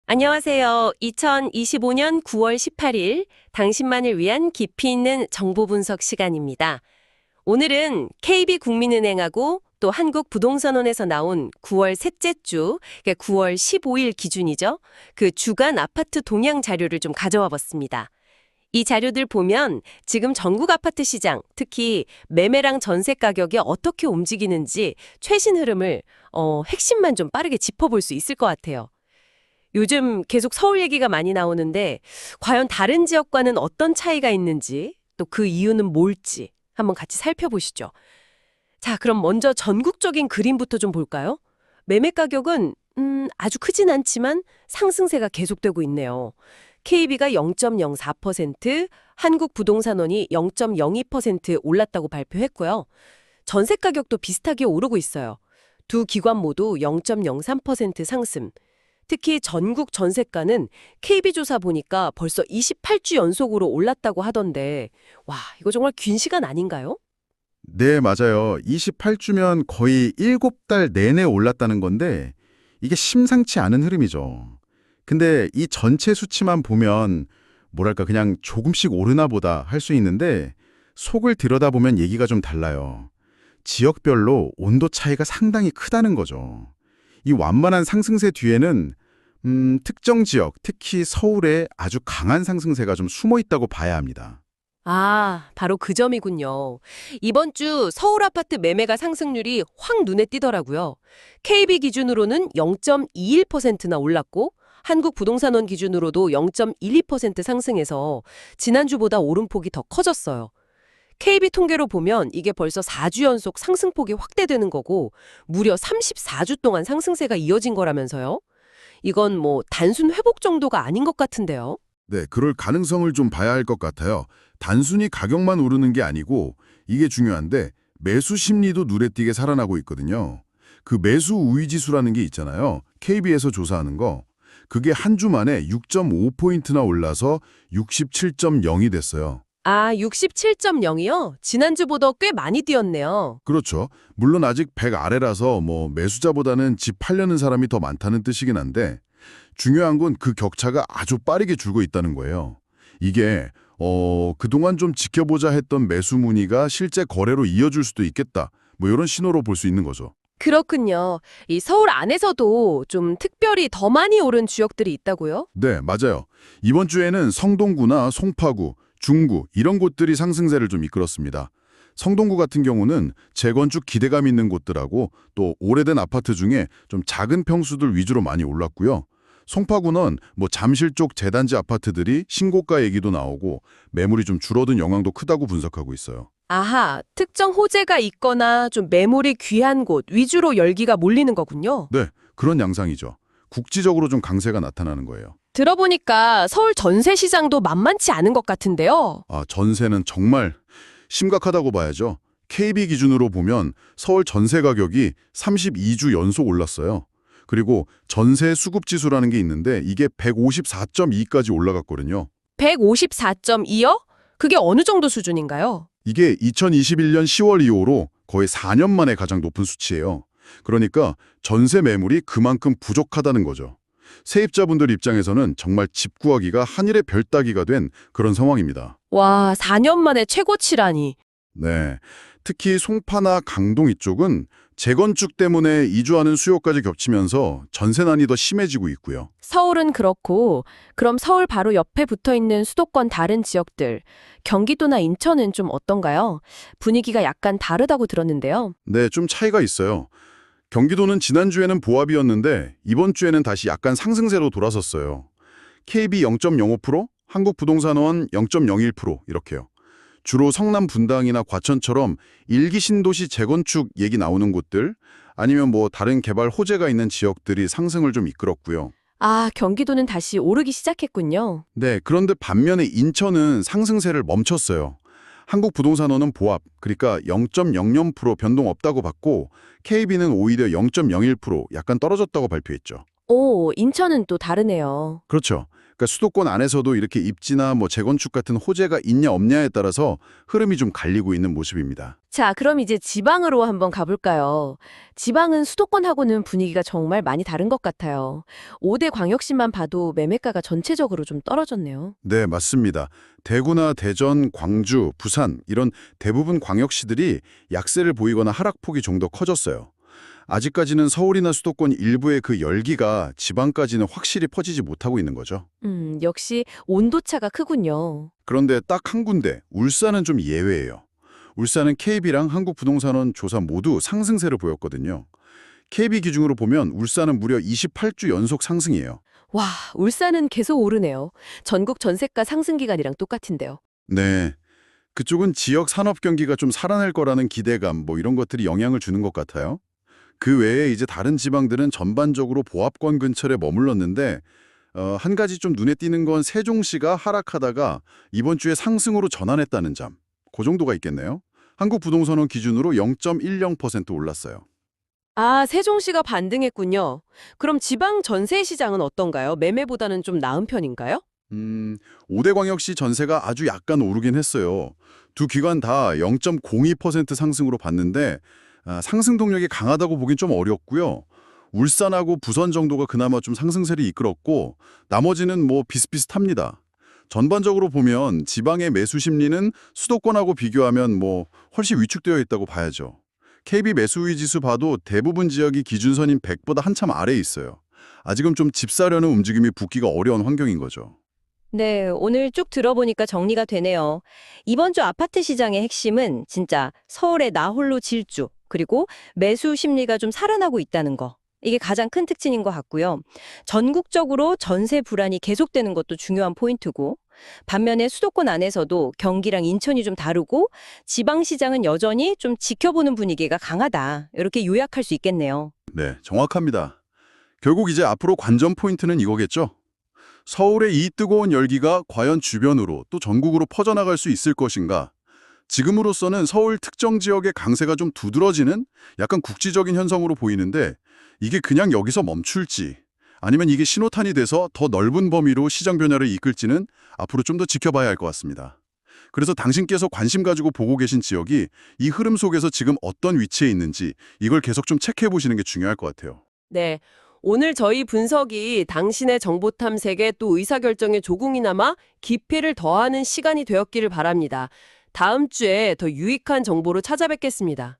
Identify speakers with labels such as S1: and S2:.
S1: 안녕하세요. 2025년 9월 18일 당신만을 위한 깊이 있는 정보 분석 시간입니다. 오늘은 KB국민은행하고 또 한국부동산원에서 나온 9월 셋째 주, 그러니까 9월 15일 기준이죠. 그 주간 아파트 동향 자료를 좀 가져와 봤습니다. 이 자료들 보면 지금 전국 아파트 시장, 특히 매매랑 전세 가격이 어떻게 움직이는지 최신 흐름을 핵심만 좀 빠르게 짚어볼 수 있을 것 같아요. 요즘 계속 서울 얘기가 많이 나오는데 과연 다른 지역과는 어떤 차이가 있는지 또 그 이유는 뭘지 한번 같이 살펴보시죠. 자, 그럼 먼저 전국적인 그림부터 좀 볼까요? 매매 가격은 아주 크진 않지만 상승세가 계속되고 있네요. KB가 0.04%, 한국부동산원이 0.02% 올랐다고 발표했고요. 전세 가격도 비슷하게 오르고 있어요. 두 기관 모두 0.03% 상승. 특히 전국 전세가는 KB조사 보니까 벌써 28주 연속으로 올랐다고 하던데, 와, 이거 정말 긴 시간 아닌가요?
S2: 네, 맞아요. 28주면 거의 7달 내내 올랐다는 건데 이게 심상치 않은 흐름이죠. 근데 이 전체 수치만 보면 뭐랄까 그냥 조금씩 오르나 보다 할 수 있는데 속을 들여다보면 얘기가 좀 달라요. 지역별로 온도 차이가 상당히 크다는 거죠. 이 완만한 상승세 뒤에는 특정 지역, 특히 서울에 아주 강한 상승세가 좀 숨어 있다고 봐야 합니다.
S1: 아, 바로 그 점이군요. 이번 주 서울 아파트 매매가 상승률이 확 눈에 띄더라고요. KB 기준으로는 0.21%나 올랐고, 한국부동산원 기준으로도 0.12% 상승해서 지난주보다 오름폭이 더 커졌어요. KB 통계로 보면 이게 벌써 4주 연속 상승폭이 확대되는 거고, 무려 34주 동안 상승세가 이어진 거라면서요? 이건 뭐 단순 회복 정도가 아닌 것 같은데요.
S3: 네, 그럴 가능성을 좀 봐야 할 것 같아요. 단순히 가격만 오르는 게 아니고 이게 중요한데 매수 심리도 눈에 띄게 살아나고 있거든요. 그 매수 우위 지수라는 게 있잖아요. KB에서 조사하는 거. 그게 한 주 만에 6.5포인트나 올라서 67.0이 됐어요.
S1: 아, 67.0이요? 지난주보다 꽤 많이 뛰었네요.
S3: 그렇죠. 물론 아직 100 아래라서 매수자보다는 집 팔려는 사람이 더 많다는 뜻이긴 한데 중요한 건 그 격차가 아주 빠르게 줄고 있다는 거예요. 이게 그동안 좀 지켜보자 했던 매수 문의가 실제 거래로 이어질 수도 있겠다. 이런 신호로 볼 수 있는 거죠.
S1: 그렇군요. 이 서울 안에서도 좀 특별히 더 많이 오른 지역들이 있다고요?
S3: 네, 맞아요. 이번 주에는 성동구나 송파구, 중구 이런 곳들이 상승세를 좀 이끌었습니다. 성동구 같은 경우는 재건축 기대감 있는 곳들하고 또 오래된 아파트 중에 좀 작은 평수들 위주로 많이 올랐고요. 송파구는 잠실 쪽 재단지 아파트들이 신고가 얘기도 나오고 매물이 좀 줄어든 영향도 크다고 분석하고 있어요.
S1: 아하, 특정 호재가 있거나 좀 매물이 귀한 곳 위주로 열기가 몰리는 거군요.
S3: 네, 그런 양상이죠. 국지적으로 좀 강세가 나타나는 거예요.
S1: 들어보니까 서울 전세 시장도 만만치 않은 것 같은데요.
S3: 전세는 정말 심각하다고 봐야죠. KB 기준으로 보면 서울 전세 가격이 32주 연속 올랐어요. 그리고 전세 수급 지수라는 게 있는데 이게 154.2까지 올라갔거든요.
S1: 154.2요? 그게 어느 정도 수준인가요?
S3: 이게 2021년 10월 이후로 거의 4년 만에 가장 높은 수치예요. 그러니까 전세 매물이 그만큼 부족하다는 거죠. 세입자분들 입장에서는 정말 집 구하기가 하늘의 별 따기가 된 그런 상황입니다.
S1: 와, 4년 만에 최고치라니.
S3: 네, 특히 송파나 강동 이쪽은 재건축 때문에 이주하는 수요까지 겹치면서 전세난이 더 심해지고 있고요.
S1: 서울은 그렇고, 그럼 서울 바로 옆에 붙어 있는 수도권 다른 지역들, 경기도나 인천은 좀 어떤가요? 분위기가 약간 다르다고 들었는데요.
S3: 네, 좀 차이가 있어요. 경기도는 지난주에는 보합이었는데 이번 주에는 다시 약간 상승세로 돌아섰어요. KB 0.05%, 한국부동산원 0.01% 이렇게요. 주로 성남 분당이나 과천처럼 일기 신도시 재건축 얘기 나오는 곳들 아니면 다른 개발 호재가 있는 지역들이 상승을 좀 이끌었고요.
S1: 아, 경기도는 다시 오르기 시작했군요.
S3: 네, 그런데 반면에 인천은 상승세를 멈췄어요. 한국부동산원은 보합, 그러니까 0.00% 변동 없다고 봤고 KB는 오히려 0.01% 약간 떨어졌다고 발표했죠.
S1: 오, 인천은 또 다르네요.
S3: 그렇죠. 그러니까 수도권 안에서도 이렇게 입지나 뭐 재건축 같은 호재가 있냐 없냐에 따라서 흐름이 좀 갈리고 있는 모습입니다.
S1: 자, 그럼 이제 지방으로 한번 가볼까요? 지방은 수도권하고는 분위기가 정말 많이 다른 것 같아요. 5대 광역시만 봐도 매매가가 전체적으로 좀 떨어졌네요.
S3: 네, 맞습니다. 대구나 대전, 광주, 부산 이런 대부분 광역시들이 약세를 보이거나 하락폭이 좀 더 커졌어요. 아직까지는 서울이나 수도권 일부의 그 열기가 지방까지는 확실히 퍼지지 못하고 있는 거죠.
S1: 역시 온도차가 크군요.
S3: 그런데 딱 한 군데, 울산은 좀 예외예요. 울산은 KB랑 한국부동산원 조사 모두 상승세를 보였거든요. KB 기준으로 보면 울산은 무려 28주 연속 상승이에요.
S1: 와, 울산은 계속 오르네요. 전국 전세가 상승 기간이랑 똑같은데요.
S3: 네. 그쪽은 지역 산업 경기가 좀 살아날 거라는 기대감, 뭐 이런 것들이 영향을 주는 것 같아요. 그 외에 이제 다른 지방들은 전반적으로 보합권 근처에 머물렀는데 한 가지 좀 눈에 띄는 건 세종시가 하락하다가 이번 주에 상승으로 전환했다는 점. 그 정도가 있겠네요. 한국부동산원 기준으로 0.10% 올랐어요.
S1: 아, 세종시가 반등했군요. 그럼 지방 전세 시장은 어떤가요? 매매보다는 좀 나은 편인가요?
S3: 5대 광역시 전세가 아주 약간 오르긴 했어요. 두 기관 다 0.02% 상승으로 봤는데 상승 동력이 강하다고 보긴 좀 어렵고요. 울산하고 부산 정도가 그나마 좀 상승세를 이끌었고 나머지는 뭐 비슷비슷합니다. 전반적으로 보면 지방의 매수 심리는 수도권하고 비교하면 뭐 훨씬 위축되어 있다고 봐야죠. KB 매수의 지수 봐도 대부분 지역이 기준선인 100보다 한참 아래에 있어요. 아직은 좀 집 사려는 움직임이 붙기가 어려운 환경인 거죠.
S4: 네, 오늘 쭉 들어보니까 정리가 되네요. 이번 주 아파트 시장의 핵심은 진짜 서울의 나홀로 질주, 그리고 매수 심리가 좀 살아나고 있다는 거. 이게 가장 큰 특징인 것 같고요. 전국적으로 전세 불안이 계속되는 것도 중요한 포인트고, 반면에 수도권 안에서도 경기랑 인천이 좀 다르고, 지방시장은 여전히 좀 지켜보는 분위기가 강하다. 이렇게 요약할 수 있겠네요.
S3: 네, 정확합니다. 결국 이제 앞으로 관전 포인트는 이거겠죠. 서울의 이 뜨거운 열기가 과연 주변으로 또 전국으로 퍼져나갈 수 있을 것인가? 지금으로서는 서울 특정 지역의 강세가 좀 두드러지는 약간 국지적인 현상으로 보이는데 이게 그냥 여기서 멈출지 아니면 이게 신호탄이 돼서 더 넓은 범위로 시장 변화를 이끌지는 앞으로 좀 더 지켜봐야 할 것 같습니다. 그래서 당신께서 관심 가지고 보고 계신 지역이 이 흐름 속에서 지금 어떤 위치에 있는지 이걸 계속 좀 체크해 보시는 게 중요할 것 같아요.
S1: 네. 오늘 저희 분석이 당신의 정보 탐색에 또 의사결정에 조금이나마 깊이를 더하는 시간이 되었기를 바랍니다. 다음 주에 더 유익한 정보로 찾아뵙겠습니다.